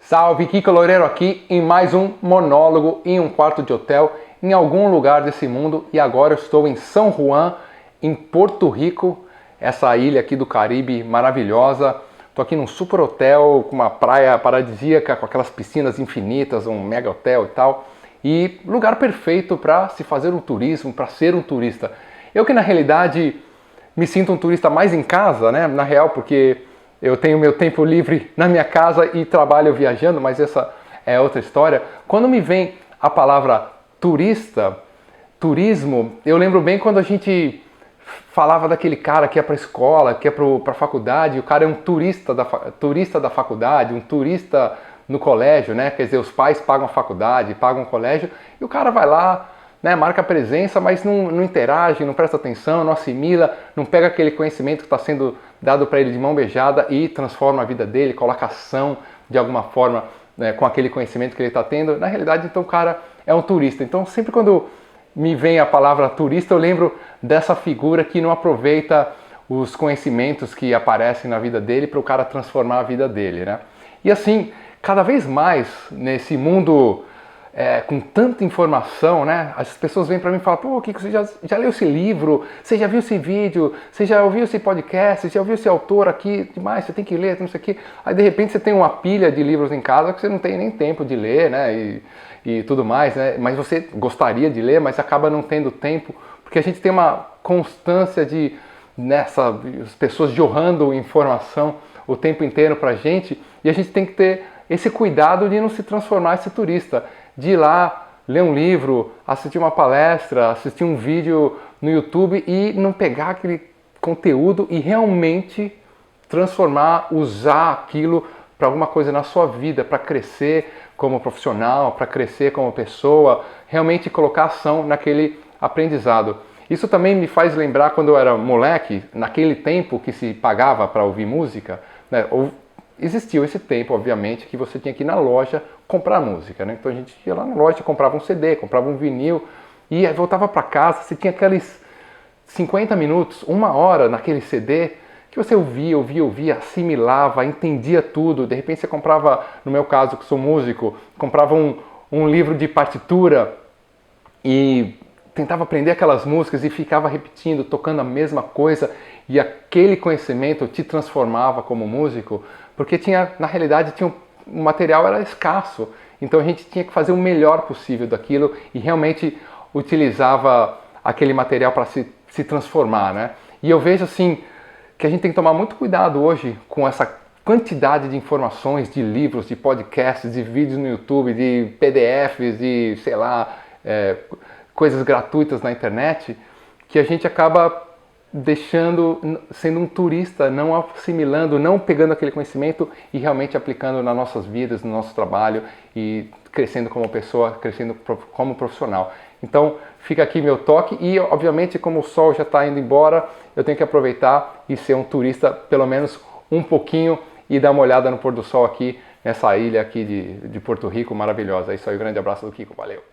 Salve, Kiko Loureiro aqui em mais um monólogo em um quarto de hotel em algum lugar desse mundo, e agora eu estou em São Juan, em Porto Rico, essa ilha aqui do Caribe maravilhosa. Estou aqui num super hotel com uma praia paradisíaca, com aquelas piscinas infinitas, um mega hotel e tal, e lugar perfeito para se fazer um turismo, para ser um turista. Eu que na realidade me sinto um turista mais em casa, né? Na real, porque eu tenho meu tempo livre na minha casa e trabalho viajando, mas essa é outra história. Quando me vem a palavra turista, turismo, eu lembro bem quando a gente falava daquele cara que ia para a escola, que ia para a faculdade, o cara é um turista da faculdade, um turista no colégio, né? Quer dizer, os pais pagam a faculdade, pagam o colégio, e o cara vai lá, né, marca presença, mas não interage, não presta atenção, não assimila, não pega aquele conhecimento que está sendo dado para ele de mão beijada e transforma a vida dele, coloca ação de alguma forma, né, com aquele conhecimento que ele está tendo. Na realidade, então o cara é um turista. Então sempre quando me vem a palavra turista, eu lembro dessa figura que não aproveita os conhecimentos que aparecem na vida dele para o cara transformar a vida dele, né? E assim, cada vez mais nesse mundo com tanta informação, né? As pessoas vêm para mim e falam: pô, Kiko, você já leu esse livro? Você já viu esse vídeo? Você já ouviu esse podcast? Você já ouviu esse autor aqui? Demais, você tem que ler, não sei o quê. Aí de repente você tem uma pilha de livros em casa que você não tem nem tempo de ler, né? E tudo mais, né? Mas você gostaria de ler, mas acaba não tendo tempo, porque a gente tem uma constância de as pessoas jorrando informação o tempo inteiro pra gente, e a gente tem que ter esse cuidado de não se transformar esse turista, de ir lá, ler um livro, assistir uma palestra, assistir um vídeo no YouTube e não pegar aquele conteúdo e realmente transformar, usar aquilo para alguma coisa na sua vida, para crescer como profissional, para crescer como pessoa, realmente colocar ação naquele aprendizado. Isso também me faz lembrar quando eu era moleque, naquele tempo que se pagava para ouvir música, né? Existiu esse tempo, obviamente, que você tinha que ir na loja comprar música, né? Então a gente ia lá na loja, comprava um CD, comprava um vinil, e aí voltava para casa, você tinha aqueles 50 minutos, uma hora naquele CD, que você ouvia, assimilava, entendia tudo. De repente você comprava, no meu caso, que sou músico, comprava um livro de partitura e tentava aprender aquelas músicas e ficava repetindo, tocando a mesma coisa, e aquele conhecimento te transformava como músico, porque na realidade o material era escasso, então a gente tinha que fazer o melhor possível daquilo e realmente utilizava aquele material para se transformar, né? E eu vejo assim que a gente tem que tomar muito cuidado hoje com essa quantidade de informações, de livros, de podcasts, de vídeos no YouTube, de PDFs, de, sei lá, coisas gratuitas na internet, que a gente acaba sendo um turista, não assimilando, não pegando aquele conhecimento e realmente aplicando nas nossas vidas, no nosso trabalho e crescendo como pessoa, crescendo como profissional. Então fica aqui meu toque e, obviamente, como o sol já está indo embora, eu tenho que aproveitar e ser um turista pelo menos um pouquinho e dar uma olhada no pôr do sol aqui nessa ilha aqui de Porto Rico maravilhosa. É isso aí, um grande abraço do Kiko, valeu!